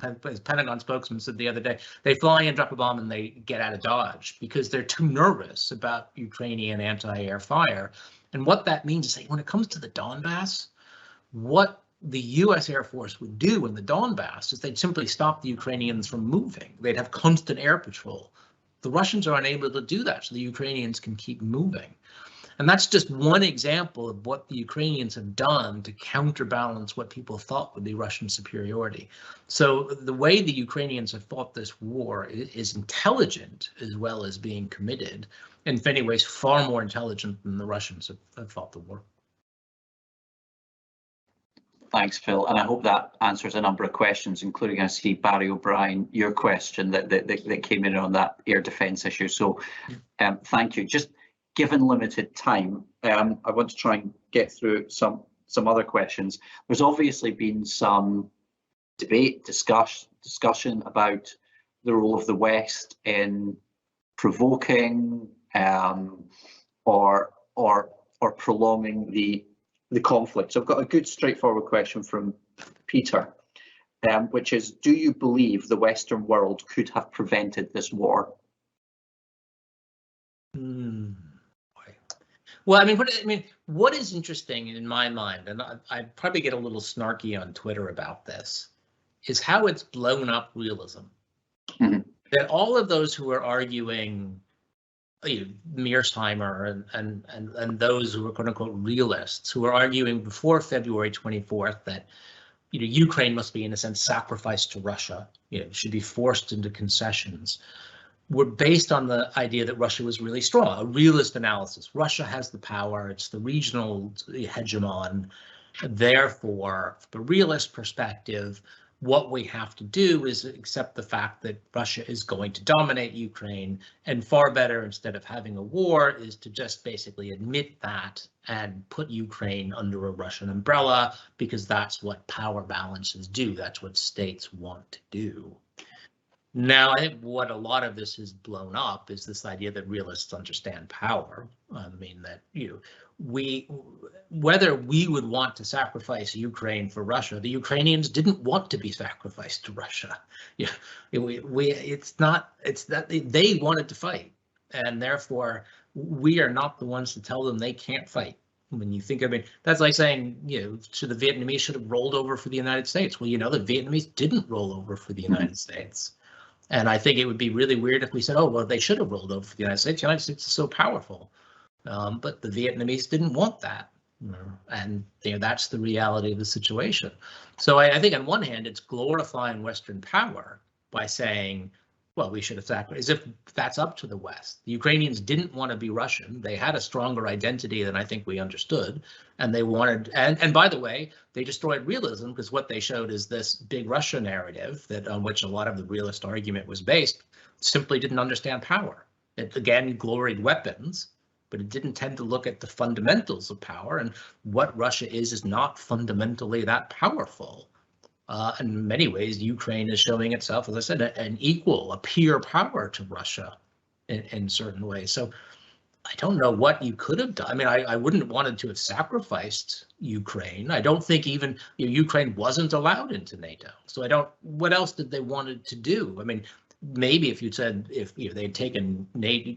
As Pentagon spokesman said the other day, they fly in, drop a bomb, and they get out of Dodge because they're too nervous about Ukrainian anti-air fire. And what that means is that when it comes to the Donbass, what the U.S. Air Force would do in the Donbass is they'd simply stop the Ukrainians from moving. They'd have constant air patrol. The Russians are unable to do that, so the Ukrainians can keep moving. And that's just one example of what the Ukrainians have done to counterbalance what people thought would be Russian superiority. So the way the Ukrainians have fought this war is intelligent as well as being committed, and in many ways far more intelligent than the Russians have fought the war. Thanks, Phil. And I hope that answers a number of questions, including, I see, Barry O'Brien, your question that came in on that air defence issue. So thank you. Just given limited time, I want to try and get through some other questions. There's obviously been some debate, discussion about the role of the West in provoking or prolonging the conflict. So I've got a good straightforward question from Peter, which is, do you believe the Western world could have prevented this war? Well, what is interesting in my mind, and I probably get a little snarky on Twitter about this, is how it's blown up realism. Mm-hmm. That all of those who are arguing, Mearsheimer and those who are quote unquote realists, who are arguing before February 24th that Ukraine must be in a sense sacrificed to Russia, should be forced into concessions, were based on the idea that Russia was really strong, a realist analysis. Russia has the power, it's the regional hegemon. Therefore, from a realist perspective, what we have to do is accept the fact that Russia is going to dominate Ukraine, and far better, instead of having a war, is to just basically admit that and put Ukraine under a Russian umbrella, because that's what power balances do. That's what states want to do. Now, I think what a lot of this has blown up is this idea that realists understand power. I mean, that whether we would want to sacrifice Ukraine for Russia, the Ukrainians didn't want to be sacrificed to Russia. It's that they wanted to fight, and therefore we are not the ones to tell them they can't fight. When you think of it, that's like saying, the Vietnamese should have rolled over for the United States. Well, the Vietnamese didn't roll over for the United States. And I think it would be really weird if we said, oh, well, they should have rolled over for the United States. The United States is so powerful. But the Vietnamese didn't want that. And that's the reality of the situation. So I think on one hand, it's glorifying Western power by saying, well, we should have sacrificed, as if that's up to the West. The Ukrainians didn't want to be Russian. They had a stronger identity than I think we understood. And they wanted, and by the way, they destroyed realism, because what they showed is this big Russia narrative that on which a lot of the realist argument was based simply didn't understand power. It again gloried weapons, but it didn't tend to look at the fundamentals of power, and what Russia is not fundamentally that powerful. In many ways, Ukraine is showing itself, as I said, an equal, a peer power to Russia in certain ways. So I don't know what you could have done. I mean, I wouldn't have wanted to have sacrificed Ukraine. I don't think even Ukraine wasn't allowed into NATO. So I don't. What else did they wanted to do? I mean, maybe if you said if they'd taken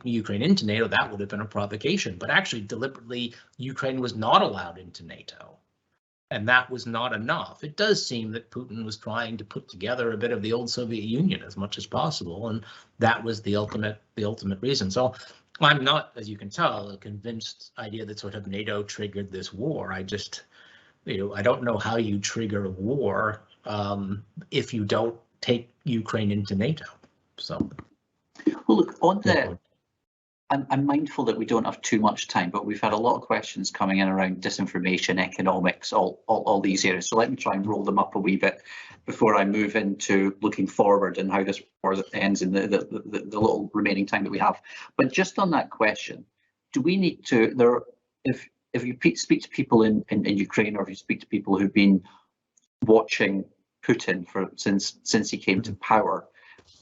Ukraine into NATO, that would have been a provocation. But actually, deliberately, Ukraine was not allowed into NATO, and that was not enough. It does seem that Putin was trying to put together a bit of the old Soviet Union as much as possible, and that was the ultimate reason. So I'm not, as you can tell, a convinced idea that sort of NATO triggered this war. I just, I don't know how you trigger a war if you don't take Ukraine into NATO. So, well, look, on the, I'm mindful that we don't have too much time, but we've had a lot of questions coming in around disinformation, economics, all these areas. So let me try and roll them up a wee bit before I move into looking forward and how this war ends in the little remaining time that we have. But just on that question, do we need to, if you speak to people in Ukraine, or if you speak to people who've been watching Putin since he came to power,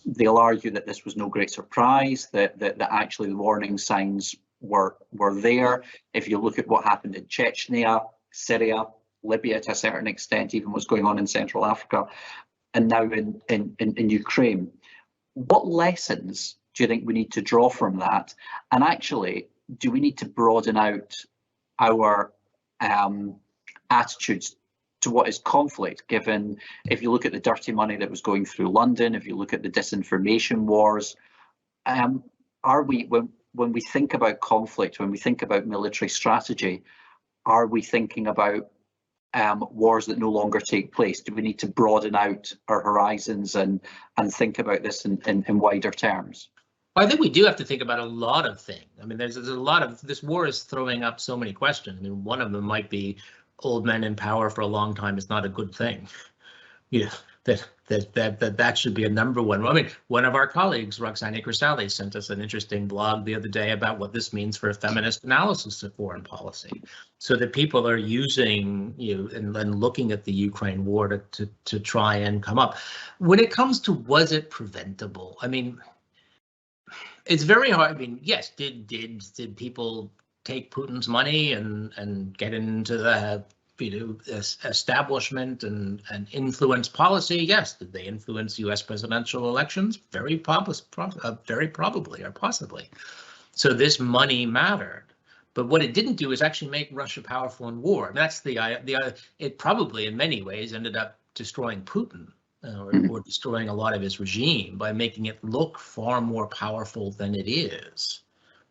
they'll argue that this was no great surprise, that actually the warning signs were there. If you look at what happened in Chechnya, Syria, Libya to a certain extent, even what's going on in Central Africa, and now in Ukraine, what lessons do you think we need to draw from that? And actually, do we need to broaden out our attitudes to what is conflict, given if you look at the dirty money that was going through London, if you look at the disinformation wars, are we, when we think about conflict, when we think about military strategy, are we thinking about wars that no longer take place? Do we need to broaden out our horizons and think about this in wider terms? I think we do have to think about a lot of things. I mean, there's a lot of, this war is throwing up so many questions. I mean, one of them might be old men in power for a long time is not a good thing. That should be a number one. I mean, one of our colleagues, Roxana Crisali, sent us an interesting blog the other day about what this means for a feminist analysis of foreign policy. So that people are using, and looking at the Ukraine war to try and come up. When it comes to was it preventable? I mean, it's very hard. I mean, yes, did people take Putin's money and get into the establishment and influence policy? Yes. Did they influence U.S. presidential elections? Very probably or possibly. So this money mattered. But what it didn't do is actually make Russia powerful in war. And that's it probably in many ways ended up destroying Putin or destroying a lot of his regime by making it look far more powerful than it is.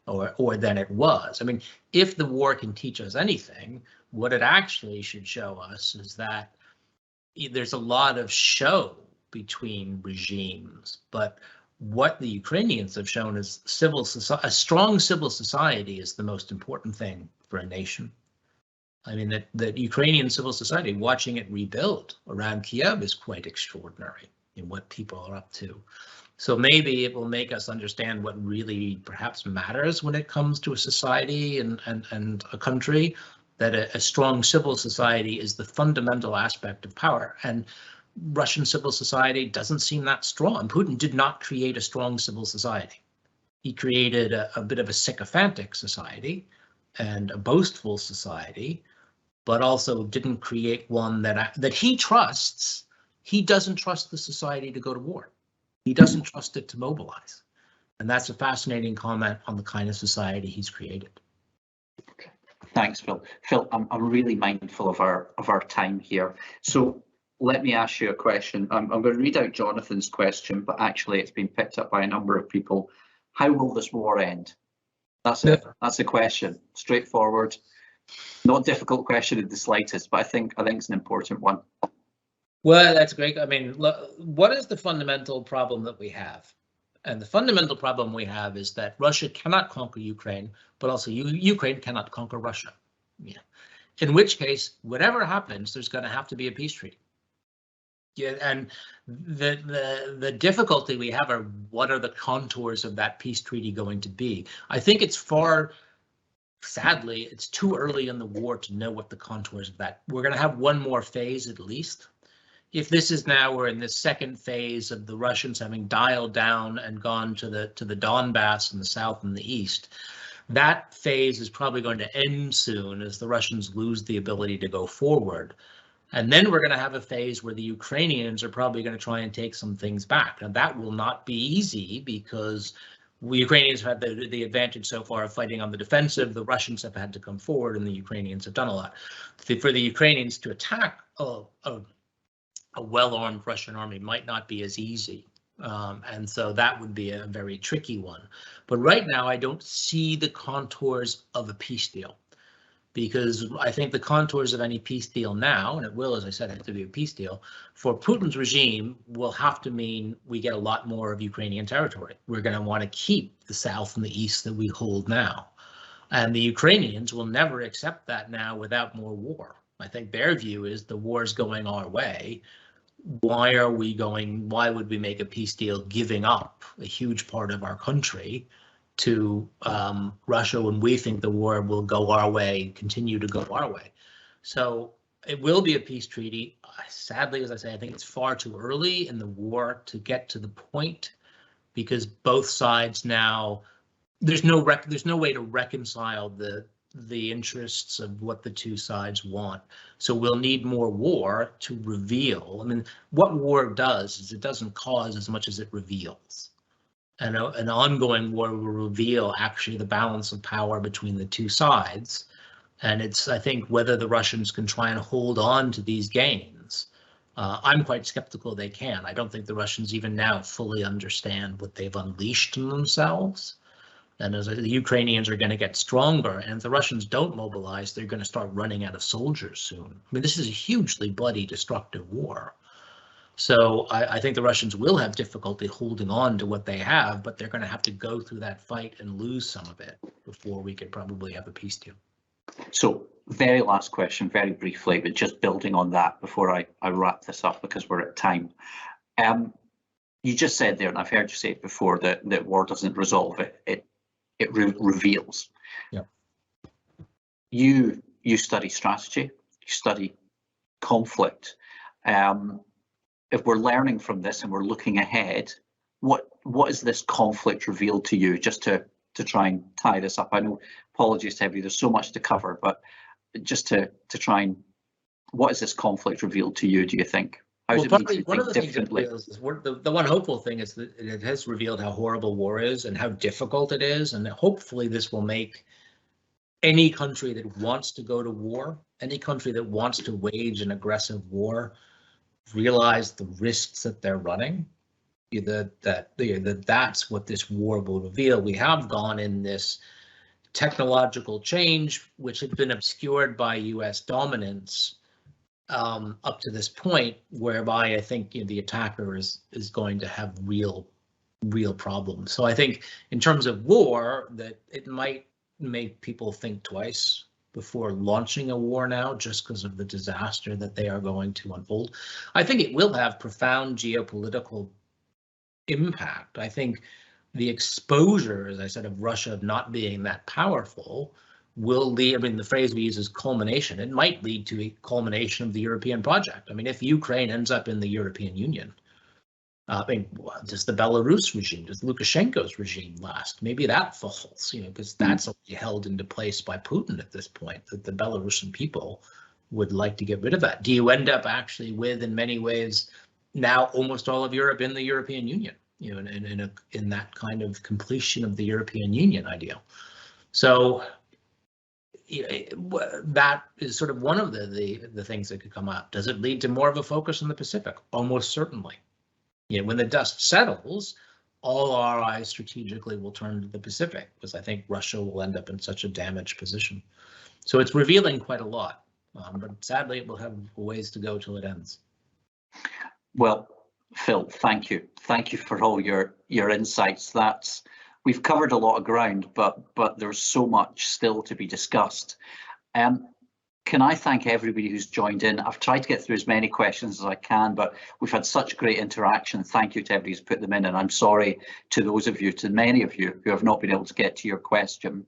Or than it was. I mean, if the war can teach us anything, what it actually should show us is that there's a lot of show between regimes, but what the Ukrainians have shown is a strong civil society is the most important thing for a nation. I mean, that Ukrainian civil society, watching it rebuild around Kiev is quite extraordinary in what people are up to. So maybe it will make us understand what really perhaps matters when it comes to a society and a country, that a strong civil society is the fundamental aspect of power. And Russian civil society doesn't seem that strong. Putin did not create a strong civil society. He created a bit of a sycophantic society and a boastful society, but also didn't create one that he trusts. He doesn't trust the society to go to war. He doesn't trust it to mobilize. And that's a fascinating comment on the kind of society he's created. Okay. Thanks, Phil. Phil, I'm really mindful of our time here. So let me ask you a question. I'm going to read out Jonathan's question, but actually it's been picked up by a number of people. How will this war end? That's it. That's the question. Straightforward. Not a difficult question in the slightest, but I think it's an important one. Well, that's great. I mean, what is the fundamental problem that we have? And the fundamental problem we have is that Russia cannot conquer Ukraine, but also Ukraine cannot conquer Russia. Yeah. In which case, whatever happens, there's going to have to be a peace treaty. Yeah, and the difficulty we have are what are the contours of that peace treaty going to be? I think sadly, it's too early in the war to know what the contours of that. We're going to have one more phase at least. If this is now, we're in the second phase of the Russians having dialed down and gone to the Donbass in the south and the east. That phase is probably going to end soon as the Russians lose the ability to go forward. And then we're going to have a phase where the Ukrainians are probably going to try and take some things back. Now, that will not be easy because we Ukrainians have had the advantage so far of fighting on the defensive. The Russians have had to come forward, and the Ukrainians have done a lot. For the Ukrainians to attack a well-armed Russian army might not be as easy. And so that would be a very tricky one. But right now, I don't see the contours of a peace deal, because I think the contours of any peace deal now, and it will, as I said, have to be a peace deal, for Putin's regime will have to mean we get a lot more of Ukrainian territory. We're going to want to keep the south and the east that we hold now. And the Ukrainians will never accept that now without more war. I think their view is the war is going our way. Why would we make a peace deal giving up a huge part of our country to Russia when we think the war will go our way, continue to go our way? So it will be a peace treaty. Sadly, as I say, I think it's far too early in the war to get to the point, because both sides now, there's no way to reconcile the interests of what the two sides want. So we'll need more war to reveal. I mean, what war does is it doesn't cause as much as it reveals. And an ongoing war will reveal actually the balance of power between the two sides. And it's, I think, whether the Russians can try and hold on to these gains. I'm quite skeptical they can. I don't think the Russians even now fully understand what they've unleashed in themselves. And as the Ukrainians are going to get stronger, and if the Russians don't mobilize, they're going to start running out of soldiers soon. I mean, this is a hugely bloody, destructive war. So I think the Russians will have difficulty holding on to what they have, but they're going to have to go through that fight and lose some of it before we could probably have a peace deal. So very last question, very briefly, but just building on that before I wrap this up, because we're at time. You just said there, and I've heard you say it before, that war doesn't resolve it. It reveals. Yeah. You study strategy, you study conflict. If we're learning from this and we're looking ahead, what is this conflict revealed to you? Just to try and tie this up. I know, apologies to everybody, there's so much to cover, but just to try and, what is this conflict revealed to you, do you think? Well, probably one of the things it reveals is the one hopeful thing is that it has revealed how horrible war is and how difficult it is, and hopefully this will make any country that wants to go to war, any country that wants to wage an aggressive war, realize the risks that they're running. That's what this war will reveal. We have gone in this technological change, which had been obscured by U.S. dominance up to this point, whereby I think the attacker is going to have real problems. So I think in terms of war, that it might make people think twice before launching a war now, just because of the disaster that they are going to unfold. I think it will have profound geopolitical impact. I think the exposure, as I said, of Russia not being that powerful will lead, I mean, the phrase we use is culmination. It might lead to a culmination of the European project. I mean, if Ukraine ends up in the European Union, I mean, does the Belarus regime, does Lukashenko's regime last? Maybe that falls, because that's held into place by Putin at this point, that the Belarusian people would like to get rid of that. Do you end up actually with, in many ways, now almost all of Europe in the European Union, in that kind of completion of the European Union ideal? So that is sort of one of the things that could come up. Does it lead to more of a focus on the Pacific? Almost certainly. When the dust settles, all our eyes strategically will turn to the Pacific, because I think Russia will end up in such a damaged position. So it's revealing quite a lot, but sadly it will have ways to go till it ends. Well, Phil, thank you. Thank you for all your insights. We've covered a lot of ground, but there's so much still to be discussed. Can I thank everybody who's joined in? I've tried to get through as many questions as I can, but we've had such great interaction. Thank you to everybody who's put them in, and I'm sorry to many of you who have not been able to get to your question.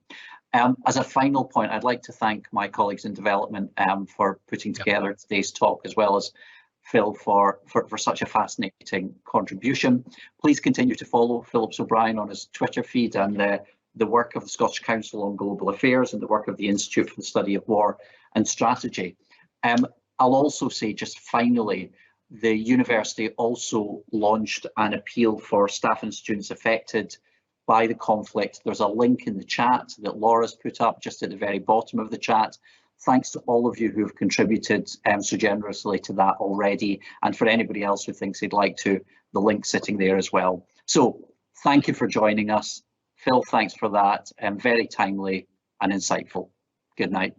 As a final point, I'd like to thank my colleagues in development for putting together today's talk, as well as Phil for such a fascinating contribution. Please continue to follow Phillips O'Brien on his Twitter feed and the work of the Scottish Council on Global Affairs and the work of the Institute for the Study of War and Strategy. I'll also say, just finally, the university also launched an appeal for staff and students affected by the conflict. There's a link in the chat that Laura's put up just at the very bottom of the chat. Thanks to all of you who have contributed so generously to that already, and for anybody else who thinks they'd like to, the link sitting there as well. So thank you for joining us. Phil, thanks for that. Very timely and insightful. Good night.